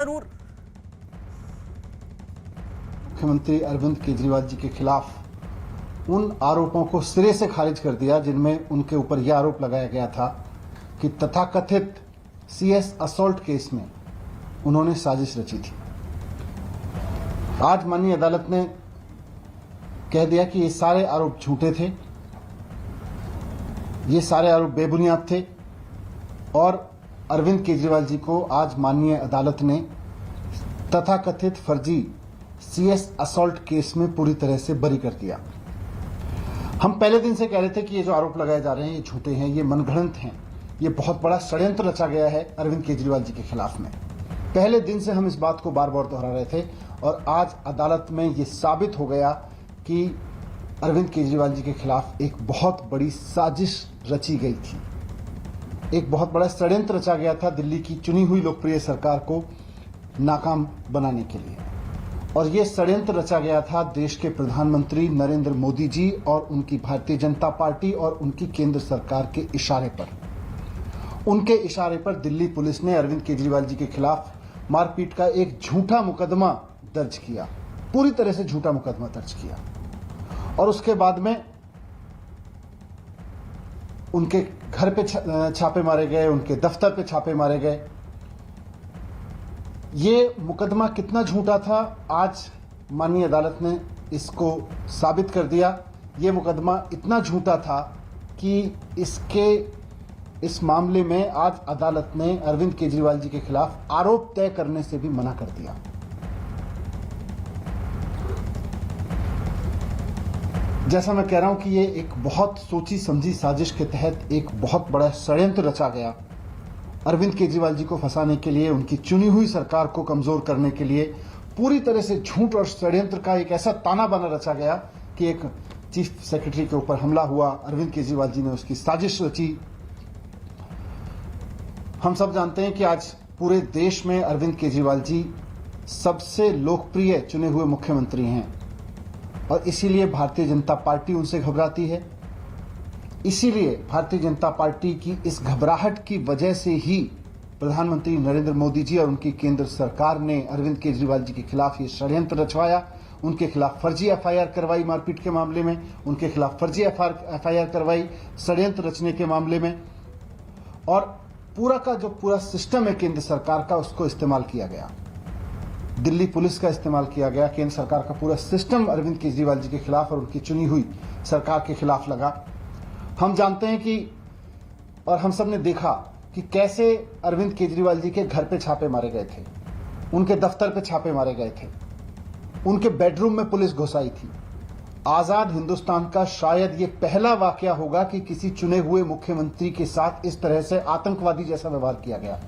जरूर। मुख्यमंत्री अरविंद केजरीवाल जी के खिलाफ उन आरोपों को सिरे से खारिज कर दिया जिनमें उनके ऊपर यह आरोप लगाया गया था कि तथाकथित सीएस असॉल्ट केस में उन्होंने साजिश रची थी। आज माननीय अदालत ने कह दिया कि ये सारे आरोप झूठे थे, ये सारे आरोप बेबुनियाद थे और अरविंद केजरीवाल जी को आज माननीय अदालत ने तथाकथित फर्जी सीएस असॉल्ट केस में पूरी तरह से बरी कर दिया। हम पहले दिन से कह रहे थे कि ये जो आरोप लगाए जा रहे हैं ये झूठे हैं, ये मनगढ़ंत हैं, ये बहुत बड़ा षड्यंत्र रचा गया है अरविंद केजरीवाल जी के खिलाफ में। पहले दिन से हम इस बात को बार बार दोहरा रहे थे और आज अदालत में ये साबित हो गया कि अरविंद केजरीवाल जी के खिलाफ एक बहुत बड़ी साजिश रची गई थी, एक बहुत बड़ा षड्यंत्र रचा गया था दिल्ली की चुनी हुई लोकप्रिय सरकार को नाकाम बनाने के लिए। और ये षड्यंत्र रचा गया था देश के प्रधानमंत्री नरेंद्र मोदी जी और उनकी भारतीय जनता पार्टी और उनकी केंद्र सरकार के इशारे पर। उनके इशारे पर दिल्ली पुलिस ने अरविंद केजरीवाल जी के खिलाफ मारपीट का एक झूठा मुकदमा दर्ज किया, पूरी तरह से झूठा मुकदमा दर्ज किया। और उसके बाद में उनके घर पे छापे मारे गए, उनके दफ्तर पे छापे मारे गए। ये मुकदमा कितना झूठा था आज माननीय अदालत ने इसको साबित कर दिया। ये मुकदमा इतना झूठा था कि इस मामले में आज अदालत ने अरविंद केजरीवाल जी के खिलाफ आरोप तय करने से भी मना कर दिया। जैसा मैं कह रहा हूं कि ये एक बहुत सोची समझी साजिश के तहत एक बहुत बड़ा षड्यंत्र रचा गया अरविंद केजरीवाल जी को फंसाने के लिए, उनकी चुनी हुई सरकार को कमजोर करने के लिए। पूरी तरह से झूठ और षड्यंत्र का एक ऐसा ताना बाना रचा गया कि एक चीफ सेक्रेटरी के ऊपर हमला हुआ, अरविंद केजरीवाल जी ने उसकी साजिश रची। हम सब जानते हैं कि आज पूरे देश में अरविंद केजरीवाल जी सबसे लोकप्रिय चुने हुए मुख्यमंत्री हैं और इसीलिए भारतीय जनता पार्टी उनसे घबराती है। इसीलिए भारतीय जनता पार्टी की इस घबराहट की वजह से ही प्रधानमंत्री नरेंद्र मोदी जी और उनकी केंद्र सरकार ने अरविंद केजरीवाल जी के खिलाफ ये षड्यंत्र रचवाया, उनके खिलाफ फर्जी एफआईआर करवाई मारपीट के मामले में, उनके खिलाफ फर्जी एफआईआर करवाई षड्यंत्र रचने के मामले में। और पूरा का जो पूरा सिस्टम है केंद्र सरकार का, उसको इस्तेमाल किया गया, दिल्ली पुलिस का इस्तेमाल किया गया, केंद्र सरकार का पूरा सिस्टम अरविंद केजरीवाल जी के खिलाफ और उनकी चुनी हुई सरकार के खिलाफ लगा। हम जानते हैं कि और हम सब ने देखा कि कैसे अरविंद केजरीवाल जी के घर पे छापे मारे गए थे, उनके दफ्तर पे छापे मारे गए थे, उनके बेडरूम में पुलिस घुसाई थी। आजाद हिंदुस्तान का शायद ये पहला वाकया होगा कि किसी चुने हुए मुख्यमंत्री के साथ इस तरह से आतंकवादी जैसा व्यवहार किया गया।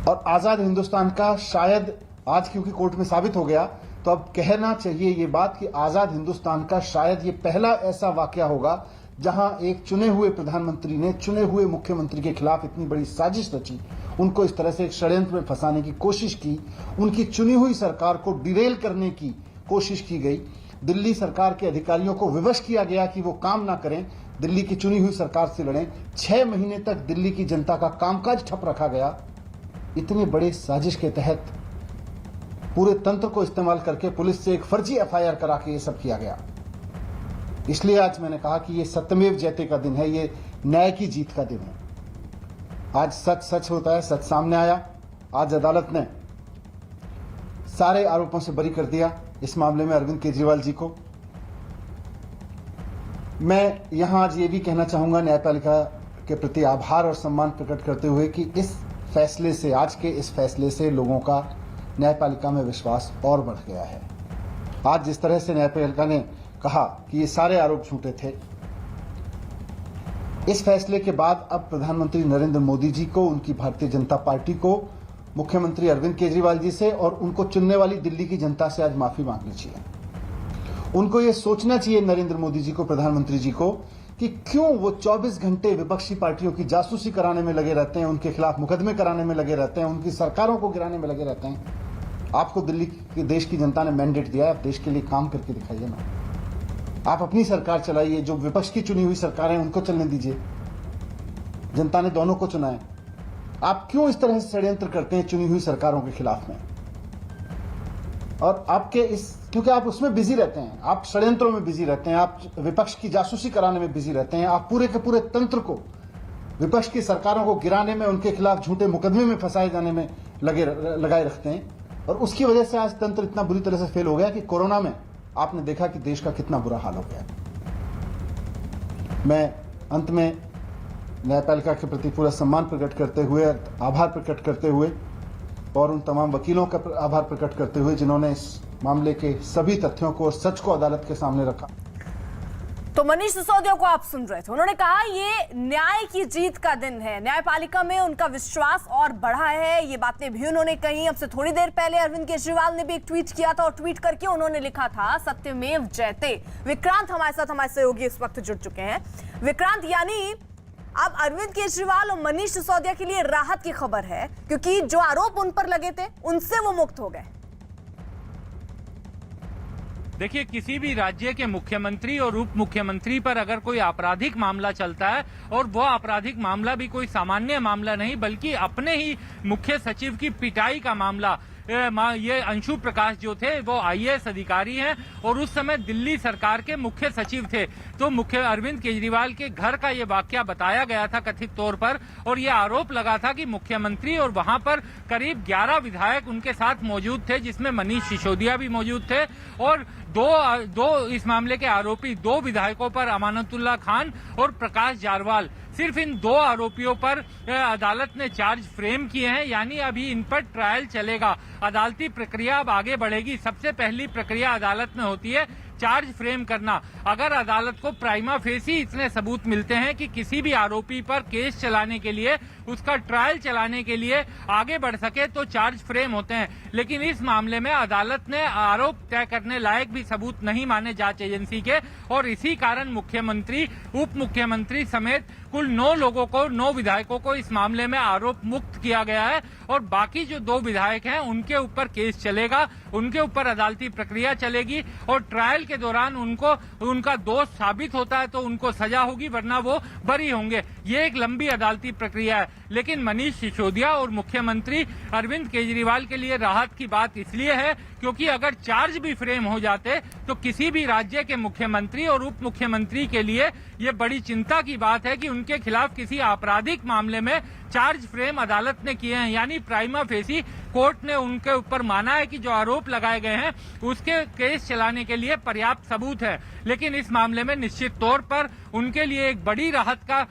और आजाद हिंदुस्तान का शायद आज क्योंकि कोर्ट में साबित हो गया तो अब कहना चाहिए ये बात कि आजाद हिंदुस्तान का शायद ये पहला ऐसा वाकया होगा जहां एक चुने हुए प्रधानमंत्री ने चुने हुए मुख्यमंत्री के खिलाफ इतनी बड़ी साजिश रची, उनको इस तरह से एक षड्यंत्र में फंसाने की कोशिश की, उनकी चुनी हुई सरकार को डिरेल करने की कोशिश की गई। दिल्ली सरकार के अधिकारियों को विवश किया गया कि वो काम ना करें, दिल्ली की चुनी हुई सरकार से लड़ें। 6 महीने तक दिल्ली की जनता का कामकाज ठप रखा गया। इतनी बड़ी साजिश के तहत पूरे तंत्र को इस्तेमाल करके पुलिस से एक फर्जी एफआईआर करा के ये सब किया गया। इसलिए आज मैंने कहा कि ये सत्यमेव जयते का दिन है, ये न्याय की जीत का दिन है। आज सच सच होता है, सच सामने आया। आज अदालत ने सारे आरोपों से बरी कर दिया इस मामले में अरविंद केजरीवाल जी को। मैं यहां आज ये भी कहना चाहूंगा न्यायपालिका के प्रति आभार और सम्मान प्रकट करते हुए कि इस फैसले से, आज के इस फैसले से लोगों का न्यायपालिका में विश्वास और बढ़ गया है। आज जिस तरह से न्यायपालिका ने कहा कि ये सारे आरोप झूठे थे, इस फैसले के बाद अब प्रधानमंत्री नरेंद्र मोदी जी को, उनकी भारतीय जनता पार्टी को, मुख्यमंत्री अरविंद केजरीवाल जी से और उनको चुनने वाली दिल्ली की जनता से आज माफी मांगनी चाहिए। उनको ये सोचना चाहिए नरेंद्र मोदी जी को, प्रधानमंत्री जी को, कि क्यों वो 24 घंटे विपक्षी पार्टियों की जासूसी कराने में लगे रहते हैं, उनके खिलाफ मुकदमे कराने में लगे रहते हैं, उनकी सरकारों को गिराने में लगे रहते हैं। आपको दिल्ली की देश की जनता ने मैंडेट दिया है, आप देश के लिए काम करके दिखाइए ना। आप अपनी सरकार चलाइए, जो विपक्ष की चुनी हुई सरकारें उनको चलने दीजिए। जनता ने दोनों को चुना है। आप क्यों इस तरह से षड्यंत्र करते हैं चुनी हुई सरकारों के खिलाफ में? और आपके क्योंकि आप उसमें बिजी रहते हैं, आप षड्यंत्रों में बिजी रहते हैं, आप विपक्ष की जासूसी कराने में बिजी रहते हैं, आप पूरे के पूरे तंत्र को, विपक्ष की सरकारों को गिराने में, उनके खिलाफ झूठे मुकदमे में फंसाए जाने में लगाए रखते हैं। और उसकी वजह से आज तंत्र इतना बुरी तरह से फेल हो गया कि कोरोना में आपने देखा कि देश का कितना बुरा हाल हो गया। मैं अंत में न्यायपालिका के प्रति पूरा सम्मान प्रकट करते हुए, आभार प्रकट करते हुए और उन तमाम वकीलों का आभार प्रकट करते हुए जिन्होंने इस मामले के सभी तथ्यों को और सच को अदालत के सामने रखा। तो मनीष सिसोदिया को आप सुन रहे थे, उन्होंने कहा ये न्याय की जीत का दिन है, न्यायपालिका में उनका विश्वास और बढ़ा है। ये बातें भी उन्होंने कही। अब से थोड़ी देर पहले अरविंद केजरीवाल ने भी एक ट्वीट किया था और ट्वीट करके उन्होंने लिखा था सत्यमेव जयते। विक्रांत हमारे साथ, हमारे सहयोगी इस वक्त जुड़ चुके हैं। विक्रांत, यानी अब अरविंद केजरीवाल और मनीष सिसोदिया के लिए राहत की खबर है, क्योंकि जो आरोप उन पर लगे थे उनसे वो मुक्त हो गए। देखिए, किसी भी राज्य के मुख्यमंत्री और उप मुख्यमंत्री पर अगर कोई आपराधिक मामला चलता है और वो आपराधिक मामला भी कोई सामान्य मामला नहीं बल्कि अपने ही मुख्य सचिव की पिटाई का मामला, ये अंशु प्रकाश जो थे वो आईएएस अधिकारी हैं और उस समय दिल्ली सरकार के मुख्य सचिव थे। तो मुख्य अरविंद केजरीवाल के घर का ये वाकया बताया गया था कथित तौर पर, और ये आरोप लगा था कि मुख्यमंत्री और वहां पर करीब 11 विधायक उनके साथ मौजूद थे, जिसमें मनीष सिसोदिया भी मौजूद थे। और दो इस मामले के आरोपी, 2 विधायकों पर, अमानतुल्लाह खान और प्रकाश जारवाल, सिर्फ इन 2 आरोपियों पर अदालत ने चार्ज फ्रेम किए हैं। यानी अभी इन पर ट्रायल चलेगा, अदालती प्रक्रिया अब आगे बढ़ेगी। सबसे पहली प्रक्रिया अदालत में होती है चार्ज फ्रेम करना। अगर अदालत को प्राइमा फेसी इतने सबूत मिलते हैं कि किसी भी आरोपी पर केस चलाने के लिए, उसका ट्रायल चलाने के लिए आगे बढ़ सके तो चार्ज फ्रेम होते हैं। लेकिन इस मामले में अदालत ने आरोप तय करने लायक भी सबूत नहीं माने जांच एजेंसी के, और इसी कारण मुख्यमंत्री, उप मुख्यमंत्री समेत कुल 9 लोगों को, 9 विधायकों को इस मामले में आरोप मुक्त किया गया है। और बाकी जो 2 विधायक हैं उनके ऊपर केस चलेगा, उनके ऊपर अदालती प्रक्रिया चलेगी और ट्रायल के दौरान उनका दोष साबित होता है तो उनको सजा होगी, वरना वो बरी होंगे। ये एक लंबी अदालती प्रक्रिया है। लेकिन मनीष सिसोदिया और मुख्यमंत्री अरविंद केजरीवाल के लिए राहत की बात इसलिए है क्योंकि अगर चार्ज भी फ्रेम हो जाते तो किसी भी राज्य के मुख्यमंत्री और उप मुख्यमंत्री के लिए ये बड़ी चिंता की बात है कि उनके खिलाफ किसी आपराधिक मामले में चार्ज फ्रेम अदालत ने किए हैं। यानी प्राइमा फेसी कोर्ट ने उनके ऊपर माना है कि जो आरोप लगाए गए हैं उसके केस चलाने के लिए पर्याप्त सबूत है। लेकिन इस मामले में निश्चित तौर पर उनके लिए एक बड़ी राहत का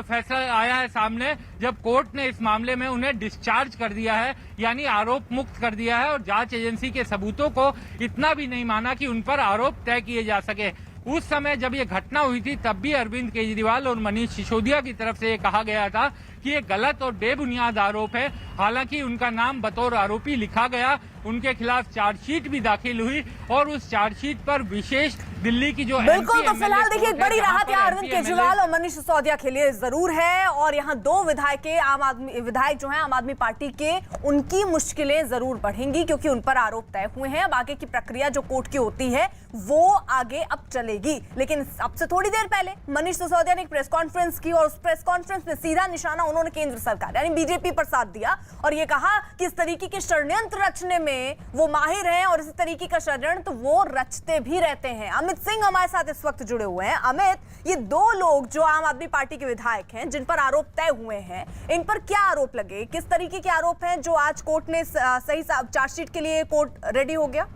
फैसला आया है सामने, जब कोर्ट ने इस मामले में उन्हें डिस्चार्ज कर दिया है, यानी आरोप मुक्त कर दिया है और जांच एजेंसी के सबूतों को इतना भी नहीं माना कि उन पर आरोप तय किए जा सके। उस समय जब ये घटना हुई थी तब भी अरविंद केजरीवाल और मनीष सिसोदिया की तरफ से ये कहा गया था कि ये गलत और बेबुनियाद आरोप है। हालांकि उनका नाम बतौर आरोपी लिखा गया, उनके खिलाफ चार्जशीट भी दाखिल हुई और उस चार्जशीट पर विशेष दिल्ली की जो बिल्कुल, तो फिलहाल देखिए एक बड़ी राहत यहाँ अरविंद केजरीवाल और मनीष सिसोदिया के लिए जरूर है। और यहाँ 2 विधायक जो हैं आम आदमी पार्टी के, उनकी मुश्किलें जरूर बढ़ेंगी क्योंकि उन पर आरोप तय हुए हैं। अब आगे की प्रक्रिया जो कोर्ट की होती है वो आगे अब चलेगी। लेकिन अब से थोड़ी देर पहले मनीष सिसोदिया ने एक प्रेस कॉन्फ्रेंस की और उस प्रेस कॉन्फ्रेंस में सीधा निशाना उन्होंने केंद्र सरकार यानी बीजेपी पर साध दिया और ये कहा कि इस तरीके के षड्यंत्र रचने में वो माहिर हैं और इस तरीके का षड्यंत्र वो रचते भी रहते हैं। अमित सिंह हमारे साथ इस वक्त जुड़े हुए हैं। अमित, ये 2 लोग जो आम आदमी पार्टी के विधायक हैं जिन पर आरोप तय हुए हैं, इन पर क्या आरोप लगे, किस तरीके के आरोप हैं जो आज कोर्ट ने सही चार्जशीट के लिए कोर्ट रेडी हो गया?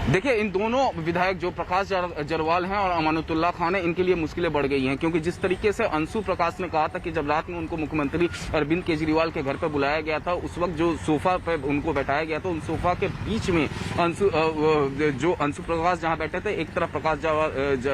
देखिए, इन दोनों विधायक जो प्रकाश जारवाल हैं और अमानतुल्लाह खान हैं, इनके लिए मुश्किलें बढ़ गई हैं क्योंकि जिस तरीके से अंशु प्रकाश ने कहा था कि जब रात में उनको मुख्यमंत्री अरविंद केजरीवाल के घर पर बुलाया गया था, उस वक्त जो सोफा पे उनको बैठाया गया था, उन सोफा के बीच में अंशु प्रकाश जहां बैठे थे, एक तरफ प्रकाश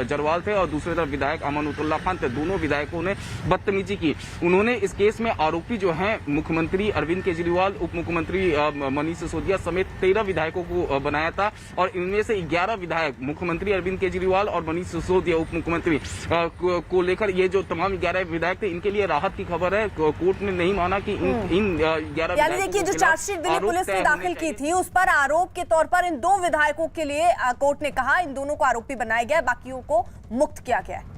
जारवाल थे और दूसरी तरफ विधायक अमानतुल्लाह खान थे। दोनों विधायकों ने बदतमीजी की। उन्होंने इस केस में आरोपी जो है मुख्यमंत्री अरविंद केजरीवाल, उप मुख्यमंत्री मनीष सिसोदिया समेत 13 विधायकों को बनाया था और इनमें से 11 विधायक मुख्यमंत्री अरविंद केजरीवाल और मनीष सिसोदिया उप मुख्यमंत्री को लेकर, ये जो तमाम 11 विधायक थे, इनके लिए राहत की खबर है। कोर्ट ने नहीं माना कि इन 11 यानी देखिए जो चार्जशीट दिल्ली पुलिस ने दाखिल की थी उस पर आरोप के तौर पर इन 2 विधायकों के लिए कोर्ट ने कहा इन दोनों को आरोपी बनाया गया, बाकियों को मुक्त किया गया है।